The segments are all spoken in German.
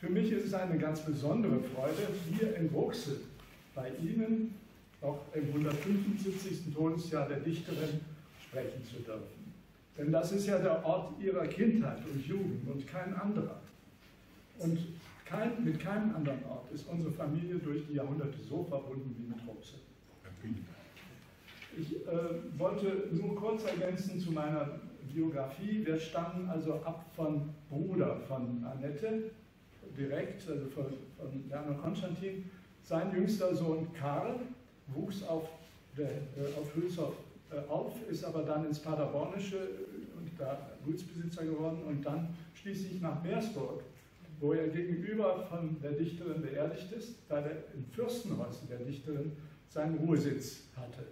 Für mich ist es eine ganz besondere Freude, hier in Bruxel bei Ihnen, auch im 175. Todesjahr der Dichterin, sprechen zu dürfen. Denn das ist ja der Ort ihrer Kindheit und Jugend und kein anderer. Und mit keinem anderen Ort ist unsere Familie durch die Jahrhunderte so verbunden wie mit Bruxel. Ich wollte nur kurz ergänzen zu meiner Biografie. Wir stammen also ab von Bruder von Annette, direkt, also von Werner Konstantin. Sein jüngster Sohn Karl wuchs auf Hülshoff auf, ist aber dann ins Paderbornische und da Gutsbesitzer geworden und dann schließlich nach Meersburg, wo er gegenüber von der Dichterin beerdigt ist, da er im Fürstenhäuschen der Dichterin seinen Ruhesitz hatte.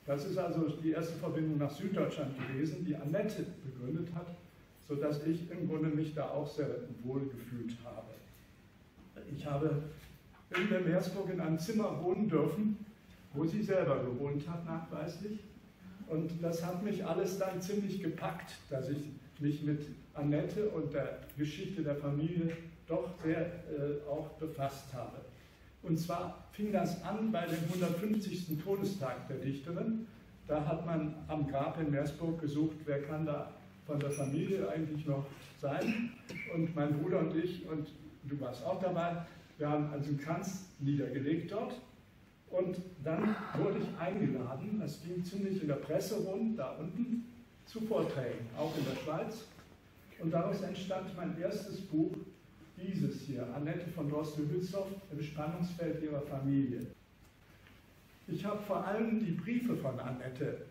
Das ist also die erste Verbindung nach Süddeutschland gewesen, die Annette begründet hat, sodass ich im Grunde mich da auch sehr wohl gefühlt habe. Ich habe in der Meersburg in einem Zimmer wohnen dürfen, wo sie selber gewohnt hat, nachweislich. Und das hat mich alles dann ziemlich gepackt, dass ich mich mit Annette und der Geschichte der Familie doch sehr auch befasst habe. Und zwar fing das an bei dem 150. Todestag der Dichterin. Da hat man am Grab in Meersburg gesucht, wer kann da von der Familie eigentlich noch sein. Und mein Bruder und ich, und du warst auch dabei, wir haben also einen Kranz niedergelegt dort. Und dann wurde ich eingeladen, das ging ziemlich in der Presse rund, da unten, zu Vorträgen, auch in der Schweiz. Und daraus entstand mein erstes Buch, dieses hier, Annette von Droste-Hülshoff, im Spannungsfeld ihrer Familie. Ich habe vor allem die Briefe von Annette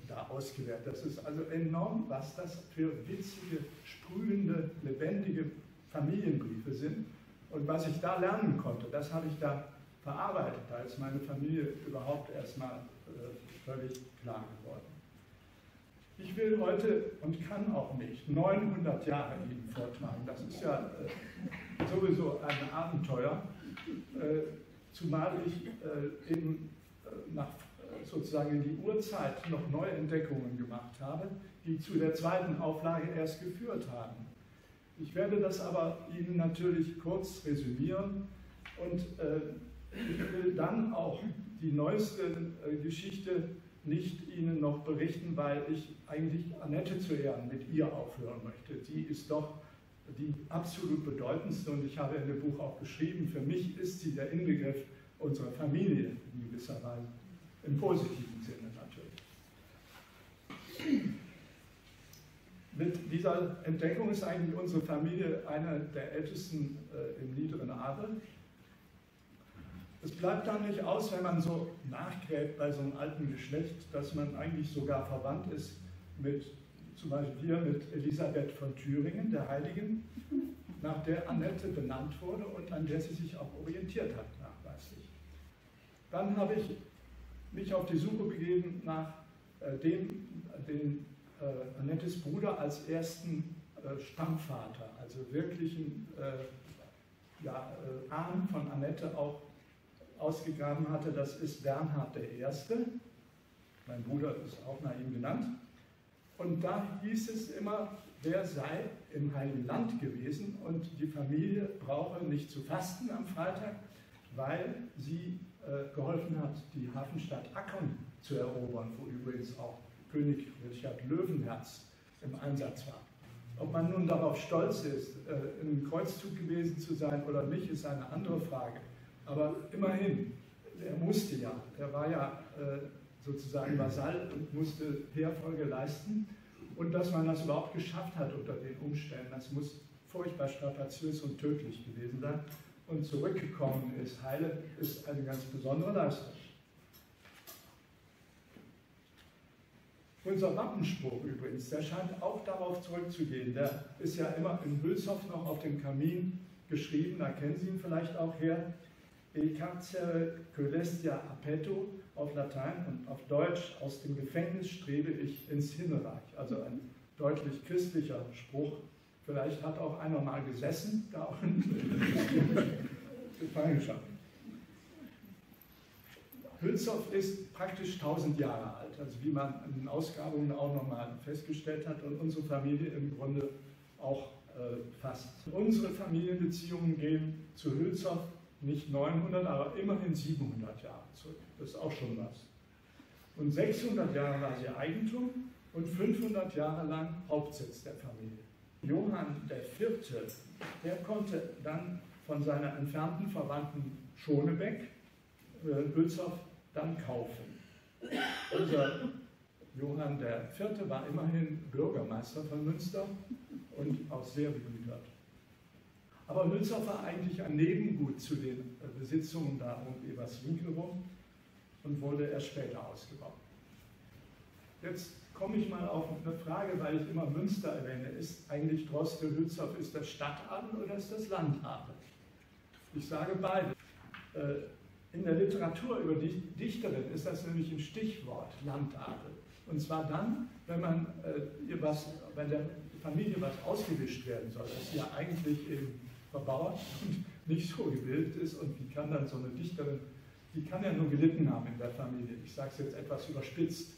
da ausgewählt. Das ist also enorm, was das für witzige, sprühende, lebendige Familienbriefe sind. Und was ich da lernen konnte, das habe ich da verarbeitet. Da ist meine Familie überhaupt erstmal völlig klar geworden. Ich will heute und kann auch nicht 900 Jahre Ihnen vortragen. Das ist ja sowieso ein Abenteuer, zumal ich eben sozusagen in die Urzeit noch neue Entdeckungen gemacht habe, die zu der zweiten Auflage erst geführt haben. Ich werde das aber Ihnen natürlich kurz resümieren und ich will dann auch die neueste Geschichte nicht Ihnen noch berichten, weil ich eigentlich Annette zu Ehren mit ihr aufhören möchte. Sie ist doch die absolut bedeutendste und ich habe in dem Buch auch geschrieben, für mich ist sie der Inbegriff unserer Familie in gewisser Weise, im positiven Sinne natürlich. Mit dieser Entdeckung ist eigentlich unsere Familie eine der ältesten im niederen Adel. Es bleibt dann nicht aus, wenn man so nachgräbt bei so einem alten Geschlecht, dass man eigentlich sogar verwandt ist mit, zum Beispiel hier mit Elisabeth von Thüringen, der Heiligen, nach der Annette benannt wurde und an der sie sich auch orientiert hat, nachweislich. Dann habe ich mich auf die Suche begeben nach Annettes Bruder als ersten Stammvater, also wirklichen Ahnen von Annette auch ausgegraben hatte, das ist Bernhard I. Mein Bruder ist auch nach ihm genannt. Und da hieß es immer, wer sei im Heiligen Land gewesen und die Familie brauche nicht zu fasten am Freitag, weil sie geholfen hat, die Hafenstadt Akkon zu erobern, wo übrigens auch König Richard Löwenherz im Einsatz war. Ob man nun darauf stolz ist, im Kreuzzug gewesen zu sein oder nicht, ist eine andere Frage. Aber immerhin, er musste ja, er war ja sozusagen Vasall und musste Heerfolge leisten. Und dass man das überhaupt geschafft hat unter den Umständen, das muss furchtbar strapaziös und tödlich gewesen sein. Und zurückgekommen ist heile, ist eine ganz besondere Leistung. Unser Wappenspruch übrigens, der scheint auch darauf zurückzugehen. Der ist ja immer in Hülshoff noch auf dem Kamin geschrieben, da kennen Sie ihn vielleicht auch her. E carcere coelestia appetto auf Latein und auf Deutsch, aus dem Gefängnis strebe ich ins Himmelreich. Also ein deutlich christlicher Spruch. Vielleicht hat auch einer mal gesessen, da auch in Gefangenschaft. Hülshoff ist praktisch 1000 Jahre alt, also wie man in den Ausgrabungen auch nochmal festgestellt hat und unsere Familie im Grunde auch fast. Unsere Familienbeziehungen gehen zu Hülshoff nicht 900, aber immerhin 700 Jahre zurück. Das ist auch schon was. Und 600 Jahre war sie Eigentum und 500 Jahre lang Hauptsitz der Familie. Johann IV., der konnte dann von seiner entfernten Verwandten Schonebeck Hülshoff dann kaufen. Unser Johann IV. War immerhin Bürgermeister von Münster und auch sehr begütert. Aber Hülshoff war eigentlich ein Nebengut zu den Besitzungen da um Eberswinkel rum und wurde erst später ausgebaut. Jetzt komme ich mal auf eine Frage, weil ich immer Münster erwähne. Ist eigentlich Droste-Hülshoff, ist das Stadtadel oder ist das Landadel? Ich sage beide. In der Literatur über die Dichterin ist das nämlich ein Stichwort, Landadel. Und zwar dann, wenn wenn der Familie was ausgewischt werden soll, dass sie ja eigentlich eben verbauert und nicht so gebildet ist. Und wie kann dann so eine Dichterin, die kann ja nur gelitten haben in der Familie. Ich sage es jetzt etwas überspitzt.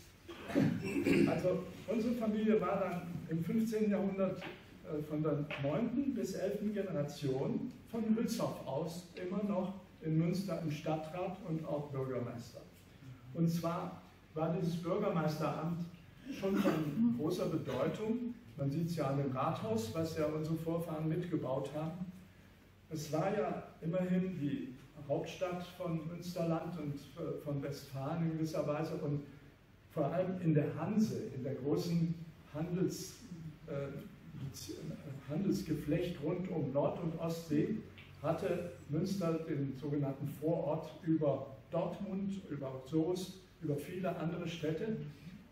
Also unsere Familie war dann im 15. Jahrhundert von der 9. bis 11. Generation von Hülshoff aus immer noch in Münster im Stadtrat und auch Bürgermeister. Und zwar war dieses Bürgermeisteramt schon von großer Bedeutung. Man sieht es ja an dem Rathaus, was ja unsere Vorfahren mitgebaut haben. Es war ja immerhin die Hauptstadt von Münsterland und von Westfalen in gewisser Weise und vor allem in der Hanse, in der großen Handelsgeflecht rund um Nord- und Ostsee, hatte Münster den sogenannten Vorort über Dortmund, über Soest, über viele andere Städte.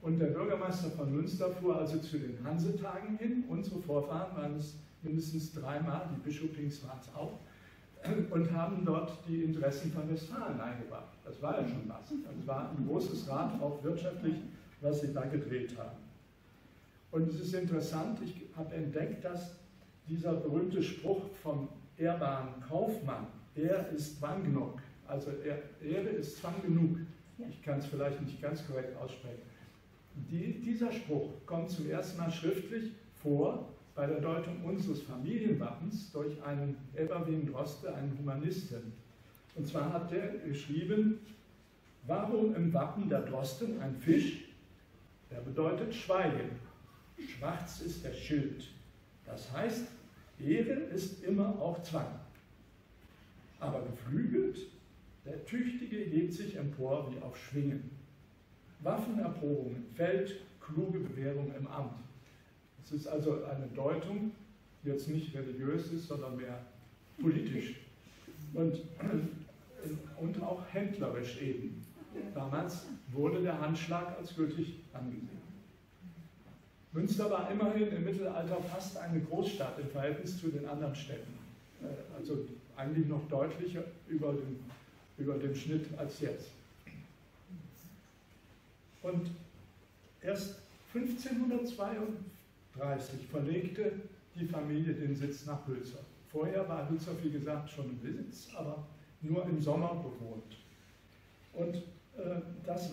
Und der Bürgermeister von Münster fuhr also zu den Hansetagen hin. Unsere Vorfahren waren es mindestens dreimal, die Bischopings waren es auch, und haben dort die Interessen von Westfalen eingebracht. Das war ja schon was. Das war ein großes Rad, auch wirtschaftlich, was sie da gedreht haben. Und es ist interessant, ich habe entdeckt, dass dieser berühmte Spruch vom ehrbaren Kaufmann, er ist Zwang genug, also Ehre ist Zwang genug, ich kann es vielleicht nicht ganz korrekt aussprechen. Dieser Spruch kommt zum ersten Mal schriftlich vor bei der Deutung unseres Familienwappens durch einen Eberwin Droste, einen Humanisten. Und zwar hat der geschrieben, warum im Wappen der Drosten ein Fisch? Der bedeutet Schweigen. Schwarz ist der Schild. Das heißt, Ehre ist immer auch Zwang. Aber geflügelt, der Tüchtige hebt sich empor wie auf Schwingen. Waffenerprobung im Feld, kluge Bewährung im Amt. Es ist also eine Deutung, die jetzt nicht religiös ist, sondern mehr politisch und auch händlerisch eben. Damals wurde der Handschlag als gültig angesehen. Münster war immerhin im Mittelalter fast eine Großstadt im Verhältnis zu den anderen Städten. Also eigentlich noch deutlicher über dem Schnitt als jetzt. Und erst 1532 verlegte die Familie den Sitz nach Hülshoff. Vorher war Hülshoff, wie gesagt, schon im Besitz, aber nur im Sommer bewohnt. Und das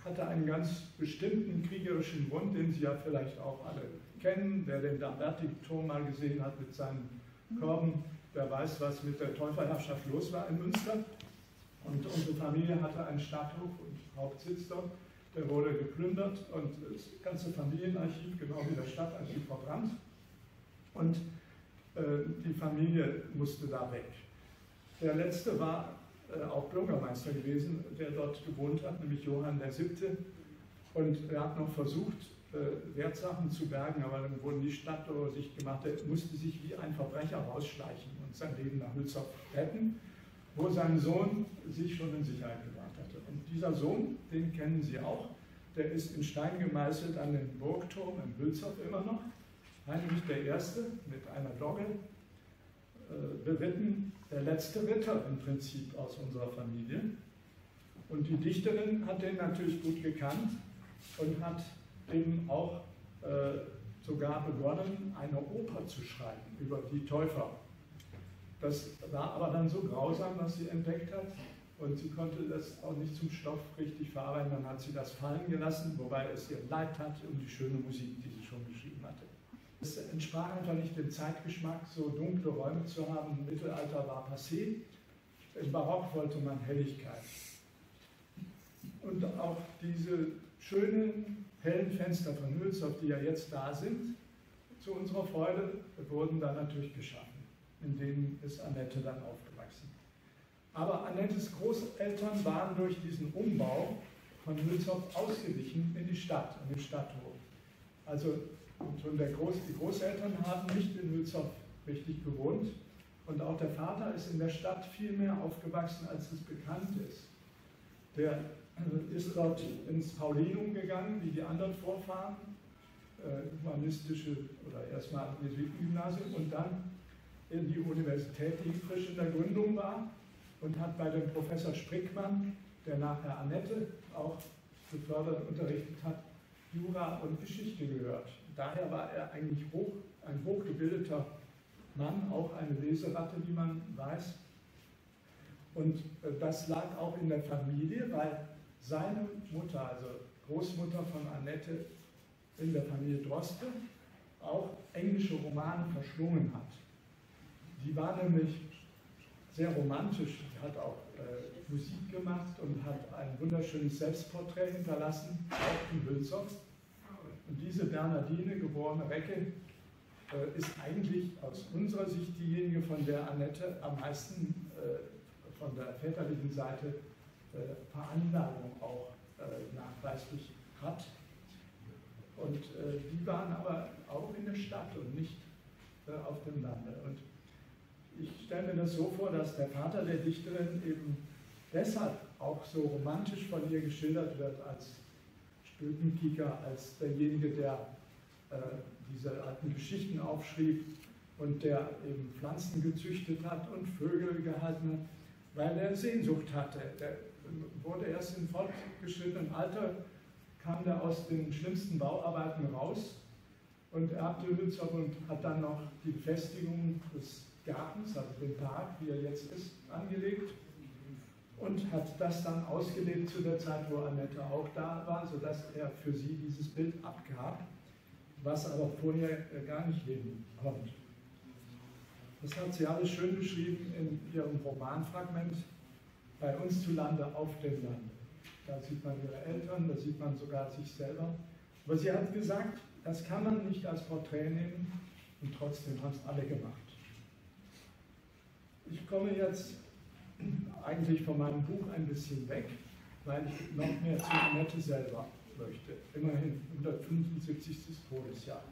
hatte einen ganz bestimmten kriegerischen Grund, den Sie ja vielleicht auch alle kennen. Wer den Lamberti-Turm mal gesehen hat mit seinen Körben, der weiß, was mit der Täuferherrschaft los war in Münster. Und unsere Familie hatte einen Stadthof und Hauptsitz dort. Der wurde geplündert und das ganze Familienarchiv, genau wie das Stadtarchiv, verbrannt. Und die Familie musste da weg. Der letzte war auch Bürgermeister gewesen, der dort gewohnt hat, nämlich Johann VII. Und er hat noch versucht, Wertsachen zu bergen, aber dann wurden die Stadtdurchsicht gemacht. Er musste sich wie ein Verbrecher rausschleichen und sein Leben nach Hülshoff retten, wo sein Sohn sich schon in Sicherheit gebracht hatte. Und dieser Sohn, den kennen Sie auch, der ist in Stein gemeißelt an den Burgturm in Hülshoff immer noch. Heinrich I. mit einer Dogge beritten, der letzte Ritter im Prinzip aus unserer Familie. Und die Dichterin hat den natürlich gut gekannt und hat eben auch sogar begonnen, eine Oper zu schreiben über die Täufer. Das war aber dann so grausam, was sie entdeckt hat, und sie konnte das auch nicht zum Stoff richtig verarbeiten. Dann hat sie das fallen gelassen, wobei es ihr leid tat um die schöne Musik, die sie schon geschrieben hatte. Es entsprach einfach nicht dem Zeitgeschmack, so dunkle Räume zu haben. Im Mittelalter war passé. Im Barock wollte man Helligkeit. Und auch diese schönen, hellen Fenster von Hülshoff, die ja jetzt da sind, zu unserer Freude, wurden dann natürlich geschaffen, in denen ist Annette dann aufgewachsen. Aber Annettes Großeltern waren durch diesen Umbau von Hülshoff ausgewichen in die Stadt, in den Stadthof. Also schon die Großeltern haben nicht in Hülshoff richtig gewohnt und auch der Vater ist in der Stadt viel mehr aufgewachsen, als es bekannt ist. Der ist dort ins Paulinum gegangen, wie die anderen Vorfahren, humanistische oder erstmal Jesuitengymnasium und dann in die Universität, die frisch in der Gründung war und hat bei dem Professor Sprickmann, der nachher Annette auch gefördert unterrichtet hat, Jura und Geschichte gehört. Daher war er eigentlich ein hochgebildeter Mann, auch eine Leseratte, wie man weiß. Und das lag auch in der Familie, weil seine Mutter, also Großmutter von Annette in der Familie Droste, auch englische Romane verschlungen hat. Die war nämlich sehr romantisch, hat auch Musik gemacht und hat ein wunderschönes Selbstporträt hinterlassen, auch in Hülshoff. Und diese Bernardine, geborene Recke, ist eigentlich aus unserer Sicht diejenige, von der Annette am meisten von der väterlichen Seite Veranlagung auch nachweislich hat. Und die waren aber auch in der Stadt und nicht auf dem Lande. Und ich stelle mir das so vor, dass der Vater der Dichterin eben deshalb auch so romantisch von ihr geschildert wird als Stülpenkicker, als derjenige, der diese alten Geschichten aufschrieb und der eben Pflanzen gezüchtet hat und Vögel gehalten hat, weil er Sehnsucht hatte. Der wurde erst im fortgeschrittenen Alter, kam der aus den schlimmsten Bauarbeiten raus und erbte Hülshoff und hat dann noch die Befestigung des Gartens, also den Park, wie er jetzt ist, angelegt und hat das dann ausgelebt zu der Zeit, wo Annette auch da war, sodass er für sie dieses Bild abgab, was aber vorher gar nicht leben konnte. Das hat sie alles schön beschrieben in ihrem Romanfragment Bei uns zu Lande, auf dem Lande. Da sieht man ihre Eltern, da sieht man sogar sich selber. Aber sie hat gesagt, das kann man nicht als Porträt nehmen und trotzdem haben es alle gemacht. Ich komme jetzt eigentlich von meinem Buch ein bisschen weg, weil ich noch mehr zu Annette selber möchte. Immerhin 175. Todesjahr.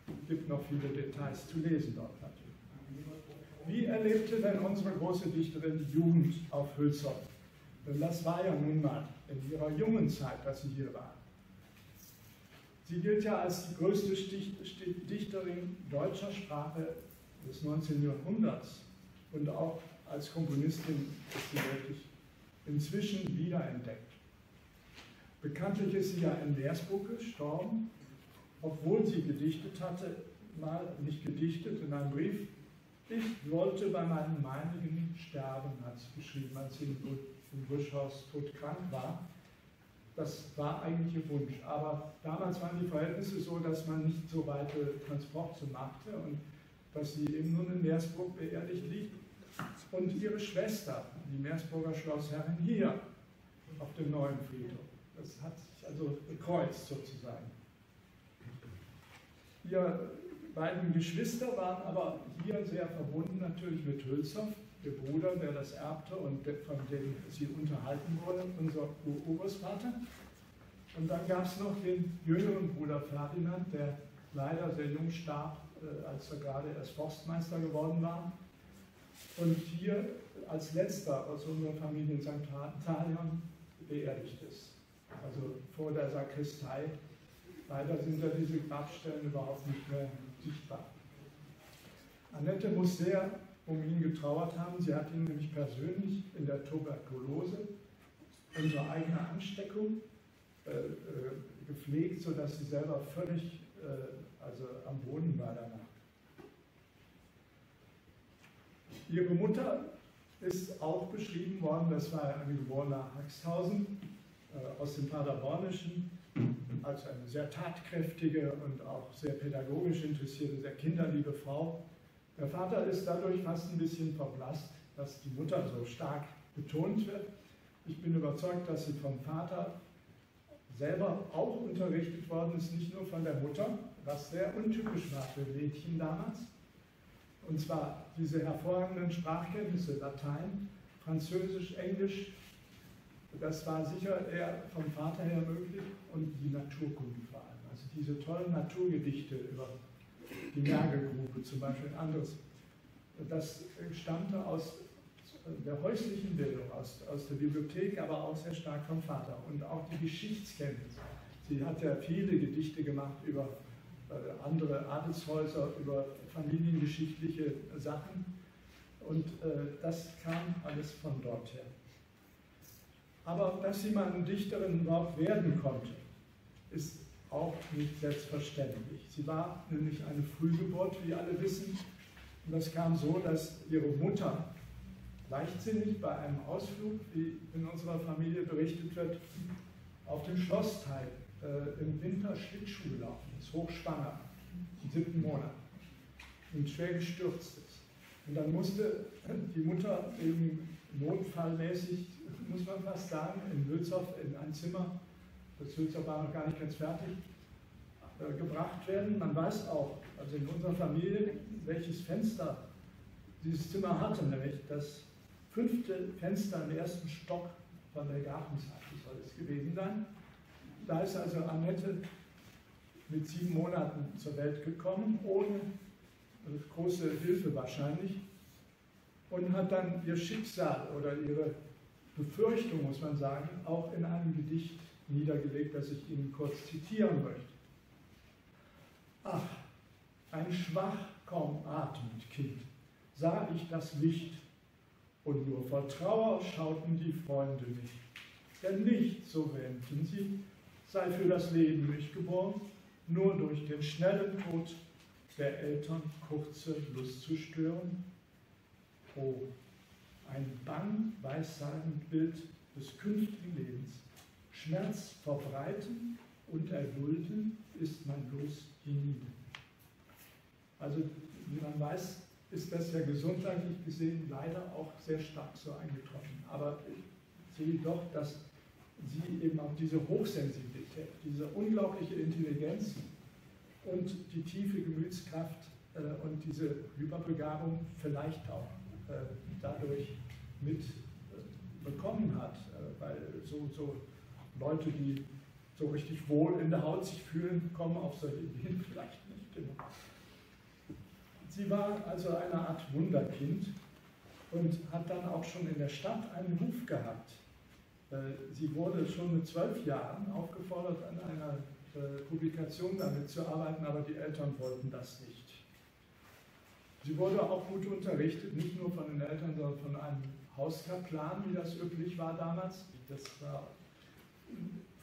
Es gibt noch viele Details zu lesen dort natürlich. Wie erlebte denn unsere große Dichterin die Jugend auf Hülshoff? Denn das war ja nun mal in ihrer jungen Zeit, dass sie hier war. Sie gilt ja als die größte Dichterin deutscher Sprache des 19. Jahrhunderts und auch als Komponistin ist sie wirklich inzwischen wiederentdeckt. Bekanntlich ist sie ja in Leersburg gestorben, obwohl sie gedichtet hatte, mal nicht gedichtet in einem Brief. Ich wollte bei meinen Meinigen sterben, hat sie geschrieben, als sie im Buschhaus todkrank war. Das war eigentlich ihr Wunsch. Aber damals waren die Verhältnisse so, dass man nicht so weite Transporte machte und dass sie eben nun in Meersburg beerdigt liegt. Und ihre Schwester, die Meersburger Schlossherrin, hier auf dem neuen Friedhof. Das hat sich also gekreuzt sozusagen. Ihre beiden Geschwister waren aber hier sehr verbunden natürlich mit Hülshoff, ihr Bruder, der das erbte und von dem sie unterhalten wurde, unser Urgroßvater. Und dann gab es noch den jüngeren Bruder Ferdinand, der leider sehr jung starb, als er gerade erst Forstmeister geworden war. Und hier als letzter aus unserer Familie in St. Talion beerdigt ist. Also vor der Sakristei. Leider sind ja diese Grabstellen überhaupt nicht mehr sichtbar. Annette muss sehr um ihn getrauert haben. Sie hat ihn nämlich persönlich in der Tuberkulose unter eigener Ansteckung gepflegt, sodass sie selber völlig am Boden war danach. Ihre Mutter ist auch beschrieben worden, das war eine geborene Haxthausen aus dem Paderbornischen. als eine sehr tatkräftige und auch sehr pädagogisch interessierte, sehr kinderliebe Frau. Der Vater ist dadurch fast ein bisschen verblasst, dass die Mutter so stark betont wird. Ich bin überzeugt, dass sie vom Vater selber auch unterrichtet worden ist, nicht nur von der Mutter, was sehr untypisch war für Mädchen damals. Und zwar diese hervorragenden Sprachkenntnisse, Latein, Französisch, Englisch, das war sicher eher vom Vater her möglich, und die Naturkunde vor allem. Also diese tollen Naturgedichte über die Mergelgrube zum Beispiel, anderes. Das stammte aus der häuslichen Bildung, aus der Bibliothek, aber auch sehr stark vom Vater. Und auch die Geschichtskenntnis. Sie hat ja viele Gedichte gemacht über andere Adelshäuser, über familiengeschichtliche Sachen. Und das kam alles von dort her. Aber dass sie mal eine Dichterin überhaupt werden konnte, ist auch nicht selbstverständlich. Sie war nämlich eine Frühgeburt, wie alle wissen. Und das kam so, dass ihre Mutter leichtsinnig bei einem Ausflug, wie in unserer Familie berichtet wird, auf dem Schlossteil im Winter Schlittschuh gelaufen ist, hochschwanger, im 7. Monat, und schwer gestürzt ist. Und dann musste die Mutter eben notfallmäßig, muss man fast sagen, in Hülshoff in ein Zimmer, das Hülshoff war noch gar nicht ganz fertig, gebracht werden. Man weiß auch, also in unserer Familie, welches Fenster dieses Zimmer hatte, nämlich das 5. Fenster im 1. Stock von der Gartenseite soll es gewesen sein. Da ist also Annette mit 7 Monaten zur Welt gekommen, ohne große Hilfe wahrscheinlich, und hat dann ihr Schicksal oder ihre Befürchtung, muss man sagen, auch in einem Gedicht niedergelegt, das ich Ihnen kurz zitieren möchte. Ach, ein schwach kaum atmend Kind, sah ich das Licht, und nur vor Trauer schauten die Freunde mich. Denn nicht, so wähnten sie, sei für das Leben nicht geboren, nur durch den schnellen Tod der Eltern kurze Lust zu stören. Oh, ein bang weissagend Bild des künftigen Lebens. Schmerz verbreiten und erdulden ist man bloß hienieden. Also, wie man weiß, ist das ja gesundheitlich gesehen leider auch sehr stark so eingetroffen. Aber ich sehe doch, dass sie eben auch diese Hochsensibilität, diese unglaubliche Intelligenz und die tiefe Gemütskraft und diese Überbegabung vielleicht auch dadurch mit bekommen hat, weil so Leute, die so richtig wohl in der Haut sich fühlen, kommen auf solche Ideen vielleicht nicht immer. Sie war also eine Art Wunderkind und hat dann auch schon in der Stadt einen Ruf gehabt. Sie wurde schon mit 12 Jahren aufgefordert, an einer Publikation damit zu arbeiten, aber die Eltern wollten das nicht. Sie wurde auch gut unterrichtet, nicht nur von den Eltern, sondern von einem Hauskaplan, wie das üblich war damals. Das war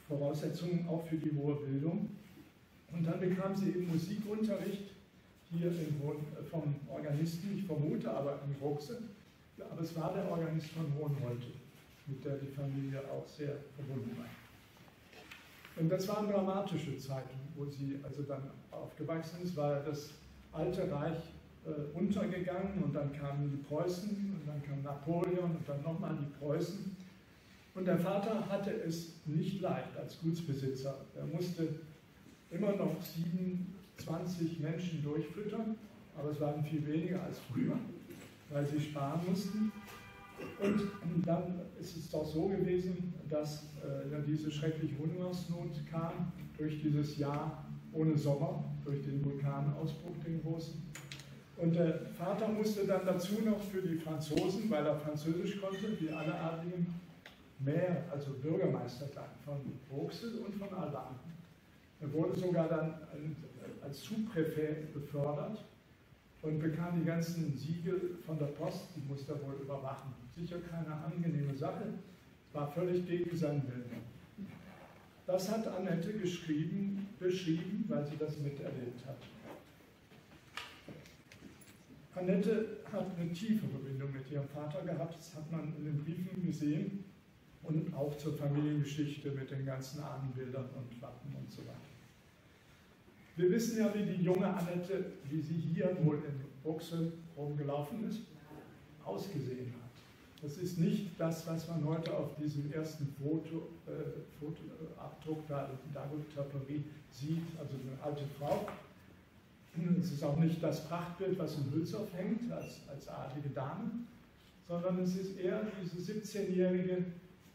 Voraussetzung auch für die hohe Bildung. Und dann bekam sie eben Musikunterricht hier vom Organisten, ich vermute aber in Ruxe, aber es war der Organist von Hohenholte, mit der die Familie auch sehr verbunden war. Und das waren dramatische Zeiten, wo sie also dann aufgewachsen ist, war das Alte Reich untergegangen, und dann kamen die Preußen und dann kam Napoleon und dann nochmal die Preußen. Und der Vater hatte es nicht leicht als Gutsbesitzer. Er musste immer noch 27 Menschen durchfüttern, aber es waren viel weniger als früher, weil sie sparen mussten. Und dann ist es doch so gewesen, dass diese schreckliche Hungersnot kam durch dieses Jahr ohne Sommer, durch den Vulkanausbruch, den großen. Und der Vater musste dann dazu noch für die Franzosen, weil er Französisch konnte, wie alle Adligen, Maire, also Bürgermeister sein, von Vauxhall und von Alban. Er wurde sogar dann als Sous-Präfet befördert und bekam die ganzen Siegel von der Post, die musste er wohl überwachen. Sicher keine angenehme Sache, war völlig gegen seinen Willen. Das hat Annette beschrieben, weil sie das miterlebt hat. Annette hat eine tiefe Verbindung mit ihrem Vater gehabt, das hat man in den Briefen gesehen. und auch zur Familiengeschichte mit den ganzen Ahnenbildern und Wappen und so weiter. Wir wissen ja, wie die junge Annette, wie sie hier wohl in Bruxelles rumgelaufen ist, ausgesehen hat. Das ist nicht das, was man heute auf diesem ersten Fotoabdruck da in Daguerreotypie sieht, also eine alte Frau. Es ist auch nicht das Prachtbild, was in Hülshoff hängt, als adlige Dame, sondern es ist eher diese 17-Jährige,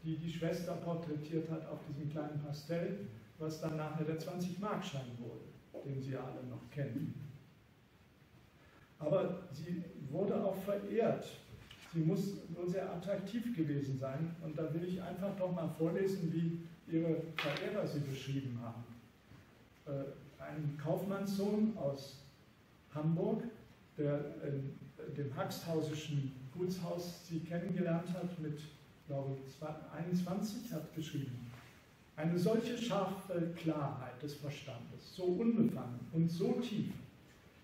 die die Schwester porträtiert hat auf diesem kleinen Pastell, was dann nachher der 20-Mark-Schein wurde, den Sie alle noch kennen. Aber sie wurde auch verehrt. Sie muss nur sehr attraktiv gewesen sein. Und da will ich einfach doch mal vorlesen, wie ihre Verehrer sie beschrieben haben. Ein Kaufmannssohn aus Hamburg, der in dem Haxthausischen Gutshaus sie kennengelernt hat mit, glaube ich, 21, hat geschrieben: Eine solche scharfe Klarheit des Verstandes, so unbefangen und so tief,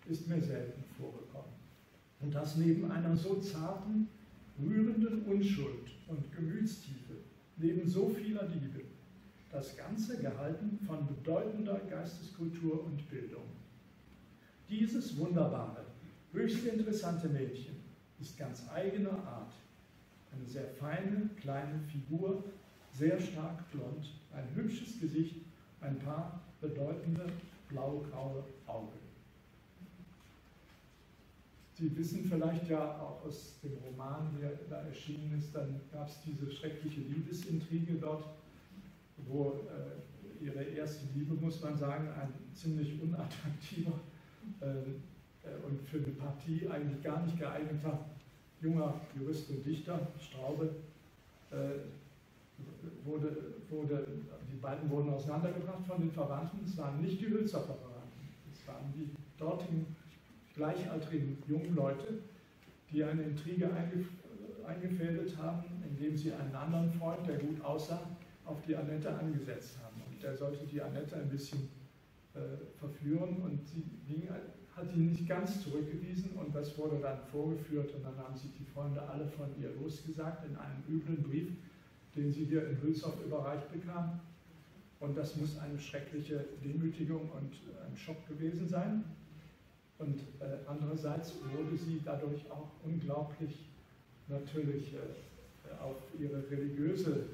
ist mir selten vorgekommen. Und das neben einer so zarten, rührenden Unschuld und Gemütstiefe, neben so vieler Liebe, das Ganze gehalten von bedeutender Geisteskultur und Bildung. Dieses wunderbare, höchst interessante Mädchen ist ganz eigener Art. Eine sehr feine, kleine Figur, sehr stark blond, ein hübsches Gesicht, ein paar bedeutende blau-graue Augen. Sie wissen vielleicht ja auch aus dem Roman, der da erschienen ist, dann gab es diese schreckliche Liebesintrige dort, wo ihre erste Liebe, muss man sagen, ein ziemlich unattraktiver und für eine Partie eigentlich gar nicht geeigneter junger Jurist und Dichter, Straube, die beiden wurden auseinandergebracht von den Verwandten. Es waren nicht die Hülshofer Verwandten, es waren die dortigen gleichaltrigen jungen Leute, die eine Intrige eingefädelt haben, indem sie einen anderen Freund, der gut aussah, auf die Annette angesetzt haben. Und der sollte die Annette ein bisschen verführen und sie hat ihn nicht ganz zurückgewiesen und das wurde dann vorgeführt und dann haben sich die Freunde alle von ihr losgesagt in einem üblen Brief, den sie hier in Hülshoff überreicht bekam. Und das muss eine schreckliche Demütigung und ein Schock gewesen sein. Und andererseits wurde sie dadurch auch unglaublich natürlich auf ihre religiöse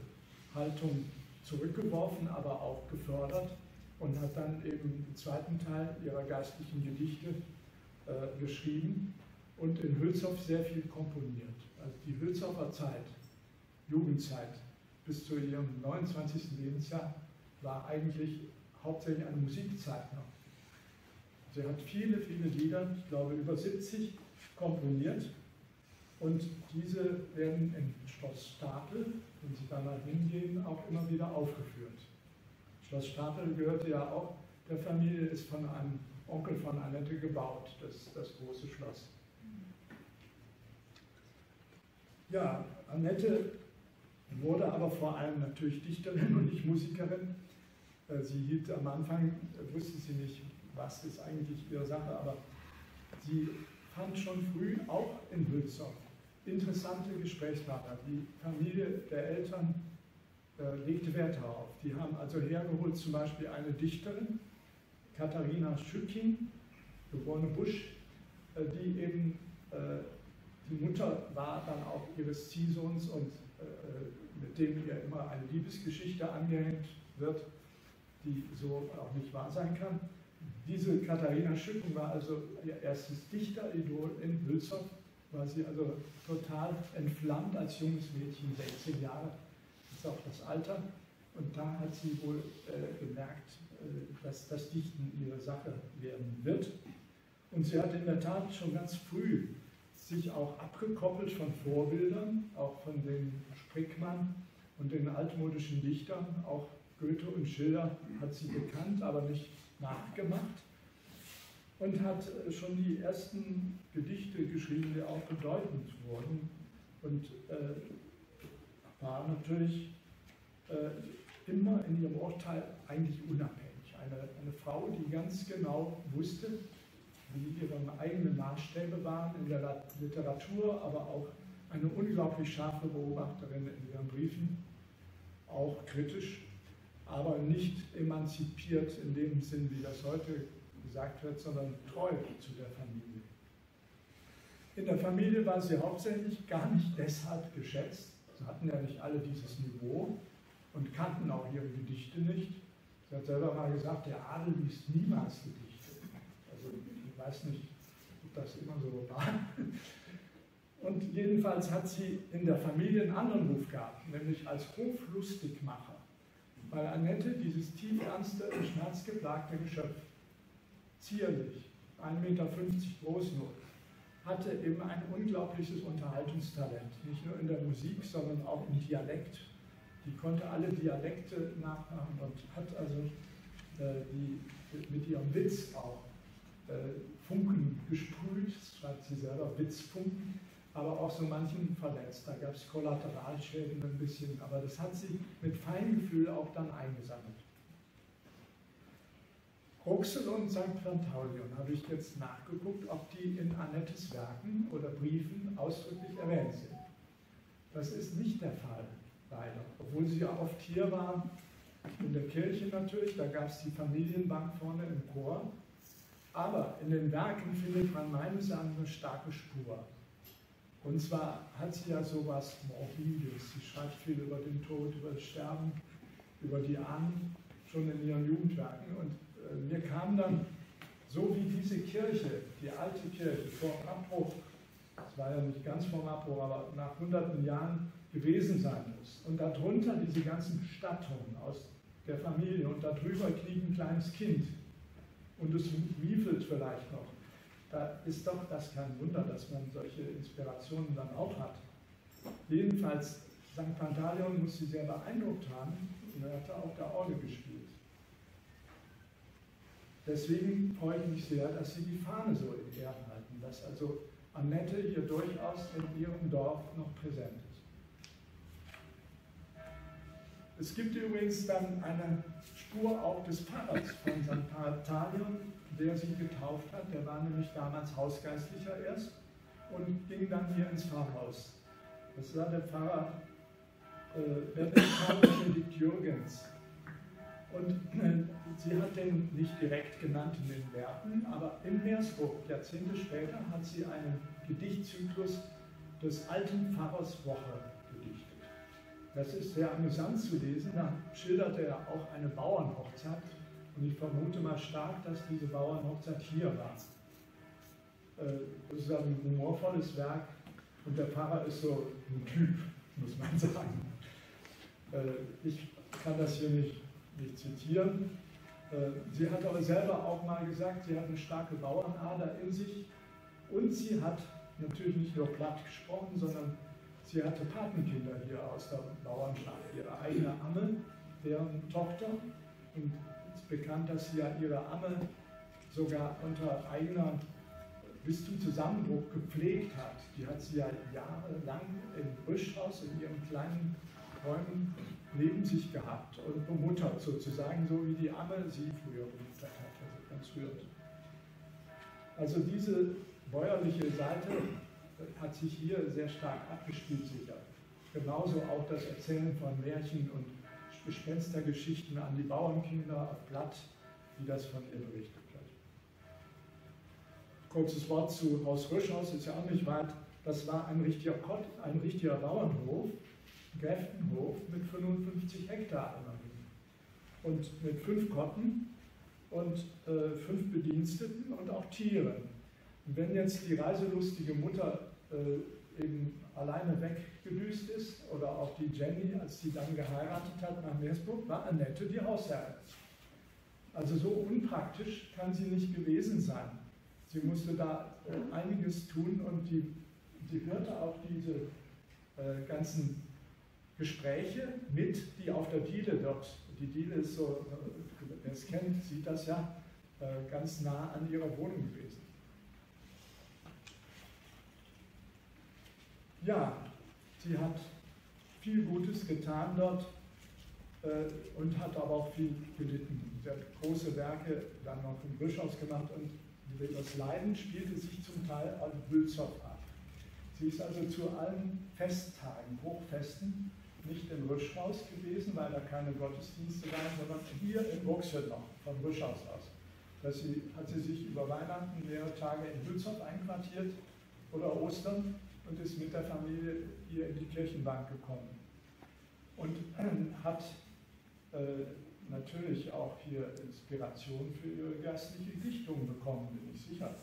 Haltung zurückgeworfen, aber auch gefördert und hat dann eben den zweiten Teil ihrer geistlichen Gedichte geschrieben und in Hülshoff sehr viel komponiert. Also die Hülshoffer Zeit, Jugendzeit bis zu ihrem 29. Lebensjahr war eigentlich hauptsächlich eine Musikzeit noch. Sie hat viele, viele Lieder, ich glaube über 70, komponiert und diese werden in Schloss Stapel, wenn Sie da mal hingehen, auch immer wieder aufgeführt. Schloss Stapel gehörte ja auch der Familie, ist von einem Onkel von Annette gebaut, das große Schloss. Ja, Annette wurde aber vor allem natürlich Dichterin und nicht Musikerin. Sie hielt am Anfang, wusste sie nicht, was ist eigentlich ihre Sache, aber sie fand schon früh, auch in Hülshoff, interessante Gesprächspartner. Die Familie der Eltern legte Wert darauf. Die haben also hergeholt zum Beispiel eine Dichterin, Katharina Schücking, geborene Busch, die eben die Mutter war dann auch ihres Ziehsohns und mit dem ihr immer eine Liebesgeschichte angehängt wird, die so auch nicht wahr sein kann. Diese Katharina Schücking war also ihr erstes Dichteridol in Hülshoff, war sie also total entflammt als junges Mädchen, 16 Jahre, ist auch das Alter. Und da hat sie wohl gemerkt, dass das Dichten ihre Sache werden wird. Und sie hat in der Tat schon ganz früh sich auch abgekoppelt von Vorbildern, auch von den Sprickmann und den altmodischen Dichtern, auch Goethe und Schiller hat sie gekannt, aber nicht nachgemacht und hat schon die ersten Gedichte geschrieben, die auch bedeutend wurden und war natürlich immer in ihrem Urteil eigentlich unabhängig. Eine Frau, die ganz genau wusste, wie ihre eigenen Maßstäbe waren in der Literatur, aber auch eine unglaublich scharfe Beobachterin in ihren Briefen. auch kritisch, aber nicht emanzipiert in dem Sinn, wie das heute gesagt wird, sondern treu zu der Familie. In der Familie war sie hauptsächlich gar nicht deshalb geschätzt. Sie hatten ja nicht alle dieses Niveau und kannten auch ihre Gedichte nicht. Sie hat selber mal gesagt, der Adel liest niemals Gedichte. Also ich weiß nicht, ob das immer so war. Und jedenfalls hat sie in der Familie einen anderen Ruf gehabt, nämlich als Hoflustigmacher. Weil Annette dieses tiefernste und schmerzgeplagte Geschöpf, zierlich, 1,50 Meter groß nur, hatte eben ein unglaubliches Unterhaltungstalent. Nicht nur in der Musik, sondern auch im Dialekt. Die konnte alle Dialekte nachmachen und hat also mit ihrem Witz auch Funken gesprüht, schreibt sie selber, Witzfunken, aber auch so manchen verletzt. Da gab es Kollateralschäden ein bisschen, aber das hat sie mit Feingefühl auch dann eingesammelt. Ruxel und St. Pantaleon habe ich jetzt nachgeguckt, ob die in Annettes Werken oder Briefen ausdrücklich erwähnt sind. Das ist nicht der Fall, leider. Obwohl sie ja oft hier waren, in der Kirche natürlich, da gab es die Familienbank vorne im Chor. Aber in den Werken findet man meines Erachtens eine starke Spur. Und zwar hat sie ja sowas Morbides. Sie schreibt viel über den Tod, über das Sterben, über die Ahnen, schon in ihren Jugendwerken. Und mir kam dann, so wie diese Kirche, die alte Kirche, vor dem Abbruch, es war ja nicht ganz vor dem Abbruch, aber nach hunderten Jahren gewesen sein muss. Und darunter diese ganzen Bestattungen aus der Familie und darüber liegt ein kleines Kind. Und es wiefelt vielleicht noch. Da ist doch das kein Wunder, dass man solche Inspirationen dann auch hat. Jedenfalls, St. Pantaleon muss sie sehr beeindruckt haben und er hatte auf der Orgel gespielt. Deswegen freue ich mich sehr, dass Sie die Fahne so in Ehren halten, dass also Annette hier durchaus in ihrem Dorf noch präsent ist. Es gibt übrigens dann eine Spur auch des Pfarrers von St. Pantaleon, der sie getauft hat. Der war nämlich damals Hausgeistlicher erst und ging dann hier ins Pfarrhaus. Das war der Pfarrer Benedikt Jürgens. Und sie hat den nicht direkt genannt in den Werken, aber in Meersburg, Jahrzehnte später, hat sie einen Gedichtzyklus des alten Pfarrers Woche gedichtet. Das ist sehr amüsant zu lesen. Da schildert er auch eine Bauernhochzeit. Und ich vermute mal stark, dass diese Bauernhochzeit hier war. Das ist ein humorvolles Werk und der Pfarrer ist so ein Typ, muss man sagen. Ich kann das hier nicht zitieren. Sie hat aber selber auch mal gesagt, sie hat eine starke Bauernader in sich und sie hat natürlich nicht nur platt gesprochen, sondern sie hatte Patenkinder hier aus der Bauernschaft, ihre eigene Amme, deren Tochter, und es ist bekannt, dass sie ja ihre Amme sogar unter eigener bis zum Zusammenbruch gepflegt hat. Die hat sie ja jahrelang im Rüschhaus in ihren kleinen Räumen neben sich gehabt und bemuttert sozusagen, so wie die Amme sie früher bemuttert hat, also ganz früher. Also diese bäuerliche Seite hat sich hier sehr stark abgespielt, sicher. Genauso auch das Erzählen von Märchen und Gespenstergeschichten an die Bauernkinder auf Blatt, wie das von ihr berichtet wird. Kurzes Wort zu Haus Rüschhaus, ist ja auch nicht weit. Das war ein richtiger Bauernhof, Gräftenhof mit 55 Hektar immerhin. Und mit 5 Kotten und 5 Bediensteten und auch Tieren. Und wenn jetzt die reiselustige Mutter eben alleine weggedüst ist, oder auch die Jenny, als sie dann geheiratet hat nach Meersburg, war Annette die Hausherrin. Also so unpraktisch kann sie nicht gewesen sein. Sie musste da einiges tun und sie hörte auch diese ganzen Gespräche mit, die auf der Diele dort, die Diele ist so, wer es kennt, sieht das ja, ganz nah an ihrer Wohnung gewesen. Ja, sie hat viel Gutes getan dort und hat aber auch viel gelitten. Sie hat große Werke dann noch im Rüschhaus gemacht und das Leiden spielte sich zum Teil an Bülzow ab. Sie ist also zu allen Festtagen, Hochfesten, nicht in Rüschhaus gewesen, weil da keine Gottesdienste waren, sondern hier in Ruxel noch, von Rüschhaus aus. Hat sie sich über Weihnachten mehrere Tage in Hülshoff einquartiert oder Ostern und ist mit der Familie hier in die Kirchenbank gekommen. Und hat natürlich auch hier Inspiration für ihre geistliche Dichtung bekommen, bin ich sicher.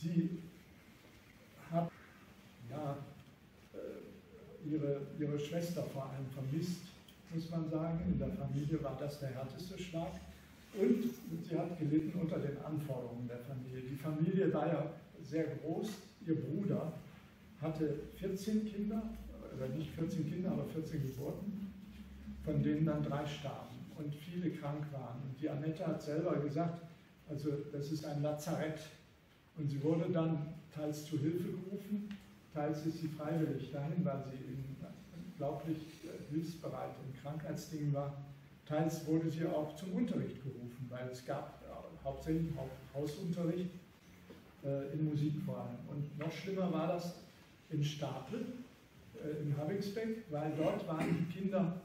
Sie hat ja, ihre Schwester vor allem vermisst, muss man sagen. In der Familie war das der härteste Schlag. Und sie hat gelitten unter den Anforderungen der Familie. Die Familie war ja sehr groß. Ihr Bruder hatte 14 Kinder, oder nicht 14 Kinder, aber 14 Geburten, von denen dann 3 starben und viele krank waren. Und die Annette hat selber gesagt, also das ist ein Lazarett. Und sie wurde dann teils zu Hilfe gerufen, teils ist sie freiwillig dahin, weil sie unglaublich hilfsbereit in Krankheitsdingen war. Teils wurde sie auch zum Unterricht gerufen, weil es gab hauptsächlich auch Hausunterricht in Musik vor allem. Und noch schlimmer war das in Stapel, in Habigsbeck, weil dort waren die Kinder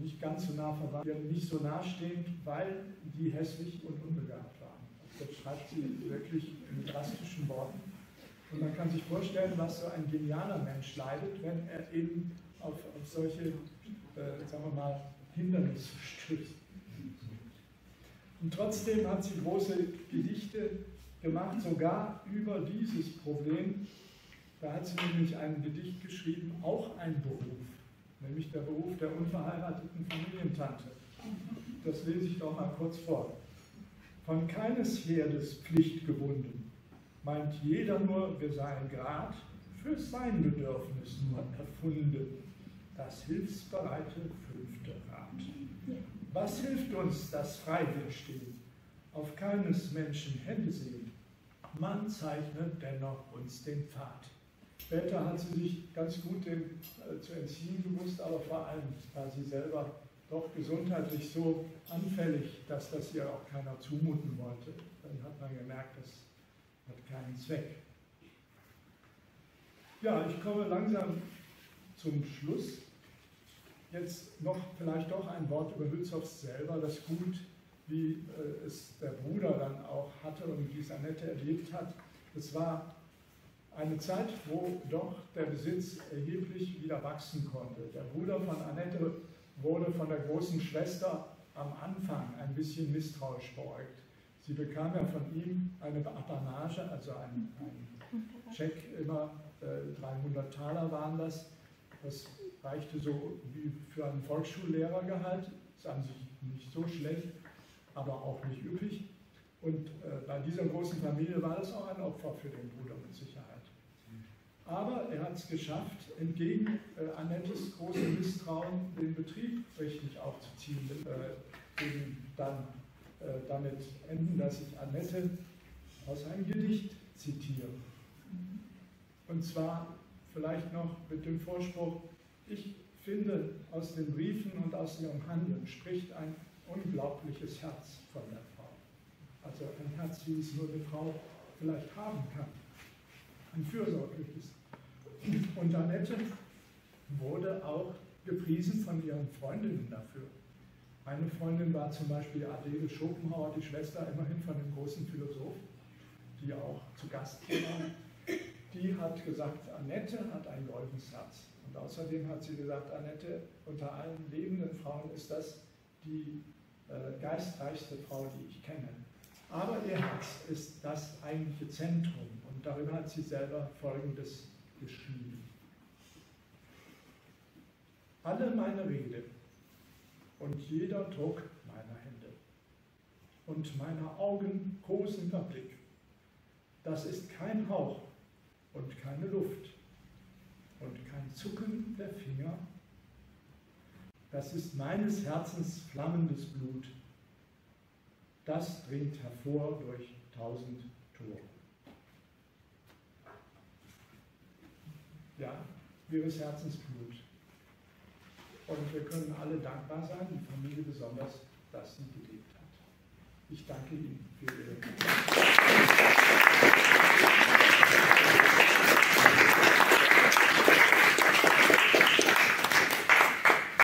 nicht ganz so nah verwandt, nicht so nahestehend, weil die hässlich und unbegabt waren. Das schreibt sie wirklich in drastischen Worten. Und man kann sich vorstellen, was so ein genialer Mensch leidet, wenn er eben auf solche, sagen wir mal, Hindernisse stößt. Und trotzdem hat sie große Gedichte gemacht, sogar über dieses Problem. Da hat sie nämlich ein Gedicht geschrieben, auch ein Beruf, nämlich der Beruf der unverheirateten Familientante. Das lese ich doch mal kurz vor. Von keines Herdes Pflicht gebunden, meint jeder nur, wir seien grad für sein Bedürfnis nur erfunden, das hilfsbereite 5. Rad. Was hilft uns das Freiwillstehen, auf keines Menschen Hände sehen? Man zeichnet dennoch uns den Pfad. Später hat sie sich ganz gut dem zu entziehen gewusst, aber vor allem war sie selber doch gesundheitlich so anfällig, dass das ihr auch keiner zumuten wollte. Dann hat man gemerkt, das hat keinen Zweck. Ja, ich komme langsam zum Schluss. Jetzt noch vielleicht doch ein Wort über Hülshoff selber, das Gut, wie es der Bruder dann auch hatte und wie es Annette erlebt hat. Es war eine Zeit, wo doch der Besitz erheblich wieder wachsen konnte. Der Bruder von Annette wurde von der großen Schwester am Anfang ein bisschen misstrauisch beäugt. Sie bekam ja von ihm eine Apanage, also ein Scheck, immer 300 Taler waren das. Das reichte so wie für einen Volksschullehrergehalt, ist an sich nicht so schlecht, aber auch nicht üppig. Und bei dieser großen Familie war das auch ein Opfer für den Bruder mit Sicherheit. Aber er hat es geschafft, entgegen Annettes großem Misstrauen den Betrieb richtig aufzuziehen. Eben dann damit enden, dass ich Annette aus einem Gedicht zitiere. Und zwar vielleicht noch mit dem Vorspruch, ich finde, aus den Briefen und aus ihrem Handeln spricht ein unglaubliches Herz von der Frau. Also ein Herz, wie es nur eine Frau vielleicht haben kann. Ein fürsorgliches. Und Annette wurde auch gepriesen von ihren Freundinnen dafür. Eine Freundin war zum Beispiel Adele Schopenhauer, die Schwester immerhin von dem großen Philosoph, die auch zu Gast hier war. Die hat gesagt, Annette hat ein goldenes Herz. Und außerdem hat sie gesagt, Annette, unter allen lebenden Frauen ist das die geistreichste Frau, die ich kenne. Aber ihr Herz ist das eigentliche Zentrum. Und darüber hat sie selber Folgendes geschrieben. Alle meine Rede und jeder Druck meiner Hände und meiner Augen kosender Blick, das ist kein Hauch und keine Luft und kein Zucken der Finger, das ist meines Herzens flammendes Blut, das dringt hervor durch 1000 Tore. Ja, ihres Herzens Blut. Und wir können alle dankbar sein, die Familie besonders, dass sie gelebt hat. Ich danke Ihnen für Ihre Aufmerksamkeit.